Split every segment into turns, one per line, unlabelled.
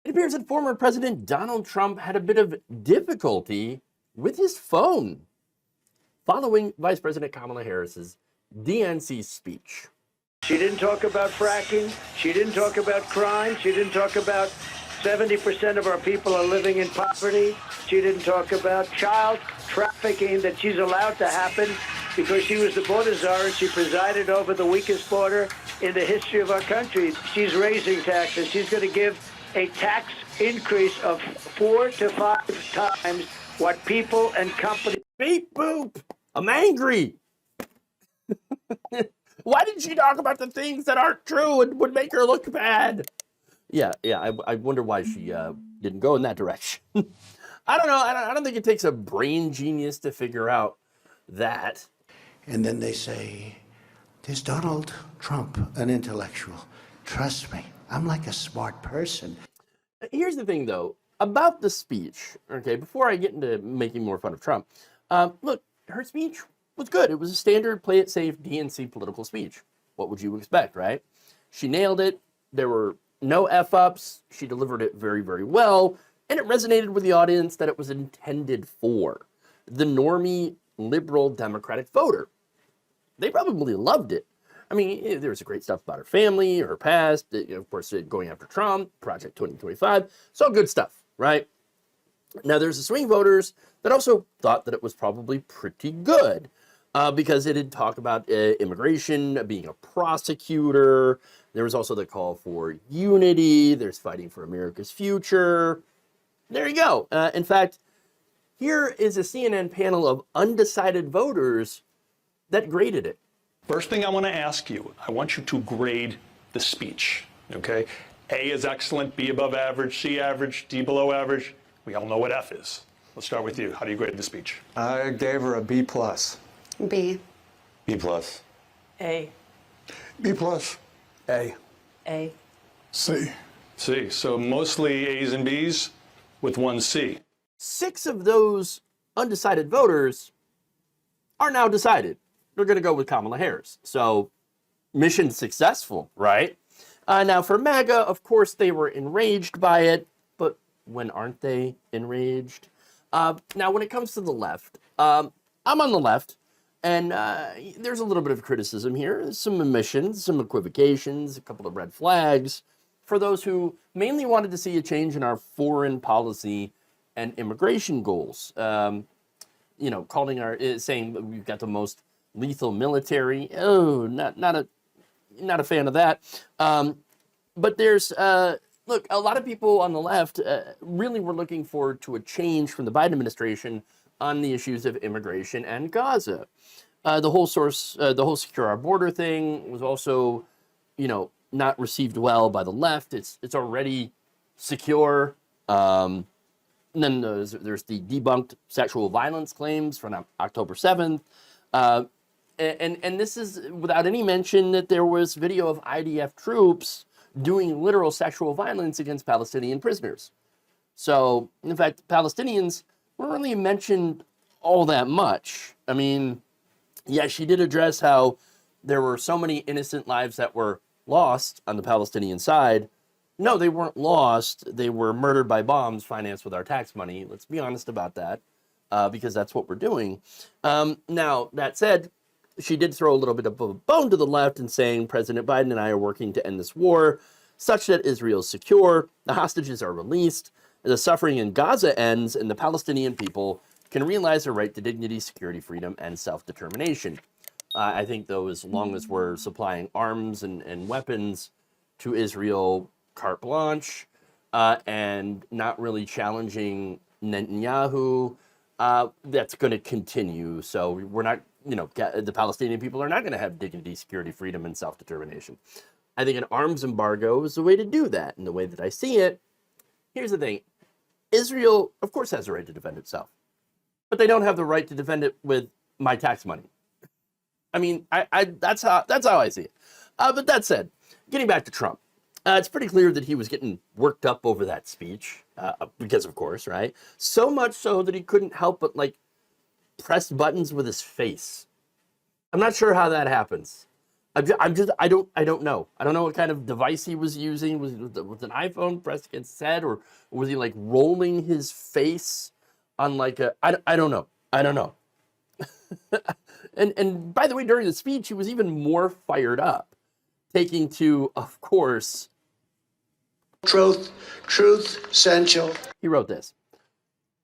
It appears that former President Donald Trump had a bit of difficulty with his phone following Vice President Kamala Harris's DNC speech.
She didn't talk about fracking. She didn't talk about crime. She didn't talk about 70% of our people are living in poverty. She didn't talk about child trafficking that she's allowed to happen because she was the border czar and she presided over the weakest border in the history of our country. She's raising taxes. She's going to give a tax increase of 4 to 5 times what people and companies.
Beep boop. I'm angry. Why didn't she talk about the things that aren't true and would make her look bad? Yeah. I wonder why she didn't go in that direction. I don't know. I don't think it takes a brain genius to figure out that.
And then they say, "Is Donald Trump an intellectual? Trust me, I'm like a smart person."
Here's the thing, though, about the speech. Okay, before I get into making more fun of Trump, look, her speech was good. It was a standard play it safe DNC political speech. What would you expect, right? She nailed it. There were no F-ups. She delivered it very, very well. And it resonated with the audience that it was intended for. The normie, liberal, Democratic voter. They probably loved it. I mean, there was great stuff about her family, her past, of course, going after Trump, Project 2025. So good stuff, right? Now, there's the swing voters that also thought that it was probably pretty good because it did talk about immigration, being a prosecutor. There was also the call for unity. There's fighting for America's future. There you go. In fact, here is a CNN panel of undecided voters that graded it.
First thing I want to ask you, I want you to grade the speech, okay? A is excellent, B above average, C average, D below average. We all know what F is. Let's start with you. How do you grade the speech?
I gave her a B+.
B.
B+.
A.
B+.
A.
A.
C.
C. So mostly A's and B's with one C.
6 of those undecided voters are now decided. They're going to go with Kamala Harris. So mission successful, right? Now for MAGA, of course, they were enraged by it, but when aren't they enraged? Now, when it comes to the left, I'm on the left, and there's a little bit of criticism here, some omissions, some equivocations, a couple of red flags for those who mainly wanted to see a change in our foreign policy and immigration goals. Calling saying that we've got the most lethal military. Oh, not a fan of that. But there's look, a lot of people on the left really were looking forward to a change from the Biden administration on the issues of immigration and Gaza. The whole secure our border thing was also, not received well by the left. It's already secure. And then there's the debunked sexual violence claims from October 7th. And this is without any mention that there was video of IDF troops doing literal sexual violence against Palestinian prisoners. So, in fact, Palestinians weren't really mentioned all that much. I mean, yeah, she did address how there were so many innocent lives that were lost on the Palestinian side. No, they weren't lost. They were murdered by bombs financed with our tax money. Let's be honest about that, because that's what we're doing. Now, that said, she did throw a little bit of a bone to the left in saying President Biden and I are working to end this war such that Israel is secure, the hostages are released, the suffering in Gaza ends, and the Palestinian people can realize their right to dignity, security, freedom, and self-determination. I think, though, as long as we're supplying arms and weapons to Israel carte blanche and not really challenging Netanyahu, that's going to continue. So we're not, the Palestinian people are not going to have dignity, security, freedom, and self-determination. I think an arms embargo is the way to do that. And the way that I see it, here's the thing. Israel, of course, has a right to defend itself. But they don't have the right to defend it with my tax money. I mean, that's how I see it. But that said, getting back to Trump, it's pretty clear that he was getting worked up over that speech, because of course, right? So much so that he couldn't help but press buttons with his face. I'm not sure how that happens. I don't know. I don't know what kind of device he was using. Was it an iPhone pressed against his head, or was he like rolling his face on like a? I don't know. I don't know. And by the way, during the speech, he was even more fired up, taking to, of course,
Truth, essential.
he wrote this.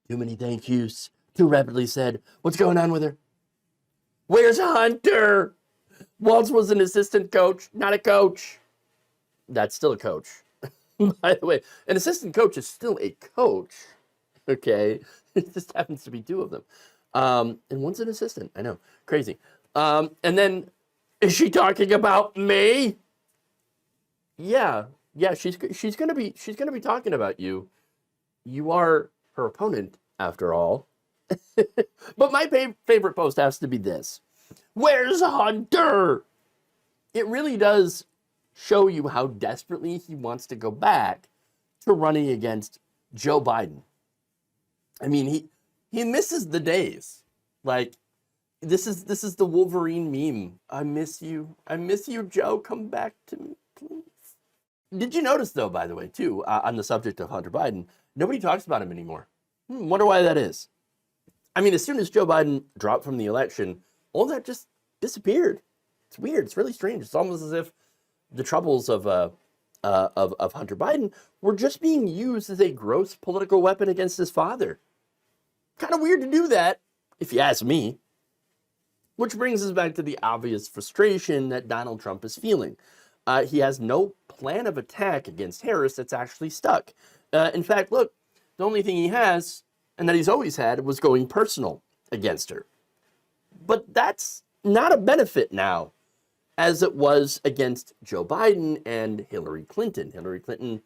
Too many thank yous. Too rapidly said. What's going on with her? Where's Hunter? Waltz was an assistant coach, not a coach. That's still a coach. By the way, an assistant coach is still a coach. Okay? It just happens to be two of them. And one's an assistant. I know. Crazy. And then, is she talking about me? Yeah, she's gonna be talking about you. You are her opponent, after all. But my favorite post has to be this. Where's Hunter? It really does show you how desperately he wants to go back to running against Joe Biden. I mean, he misses the days. Like, this is the Wolverine meme. I miss you, Joe. Come back to me, please. Did you notice, though, by the way, too, on the subject of Hunter Biden, nobody talks about him anymore. Wonder why that is. I mean, as soon as Joe Biden dropped from the election, all that just disappeared. It's weird. It's really strange. It's almost as if the troubles of Hunter Biden were just being used as a gross political weapon against his father. Kind of weird to do that, if you ask me. Which brings us back to the obvious frustration that Donald Trump is feeling. He has no plan of attack against Harris that's actually stuck. In fact, look, the only thing he has, and that he's always had, was going personal against her. But that's not a benefit now, as it was against Joe Biden and Hillary Clinton. Hillary Clinton,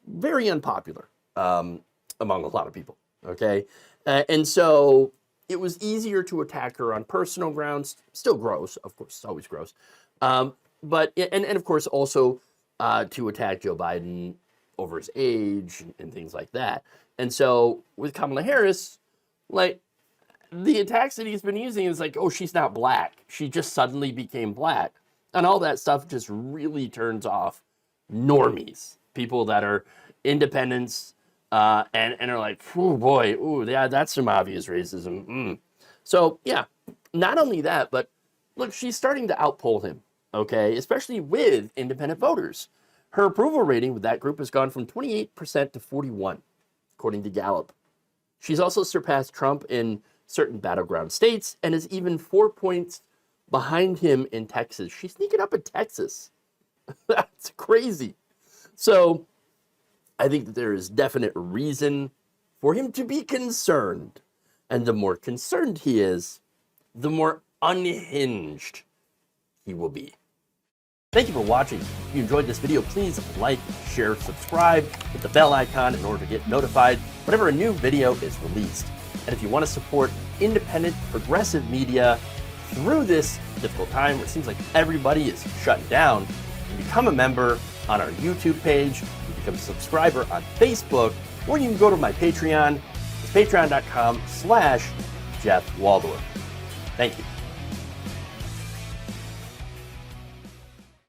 very unpopular among a lot of people, okay? And so it was easier to attack her on personal grounds. Still gross, of course, it's always gross. But of course, also to attack Joe Biden over his age and things like that. And so with Kamala Harris, like, the attacks that he's been using is like, oh, she's not black. She just suddenly became black. And all that stuff just really turns off normies, people that are independents and are like, oh boy, ooh, yeah, that's some obvious racism. So yeah, not only that, but look, she's starting to outpoll him, okay, especially with independent voters. Her approval rating with that group has gone from 28% to 41%, according to Gallup. She's also surpassed Trump in certain battleground states and is even 4 points behind him in Texas. She's sneaking up in Texas. That's crazy. So I think that there is definite reason for him to be concerned. And the more concerned he is, the more unhinged he will be. Thank you for watching. If you enjoyed this video, please like, share, subscribe, hit the bell icon in order to get notified whenever a new video is released. And if you want to support independent, progressive media through this difficult time where it seems like everybody is shutting down, you can become a member on our YouTube page, you can become a subscriber on Facebook, or you can go to my Patreon. It's patreon.com/Jeff Waldorf. Thank you.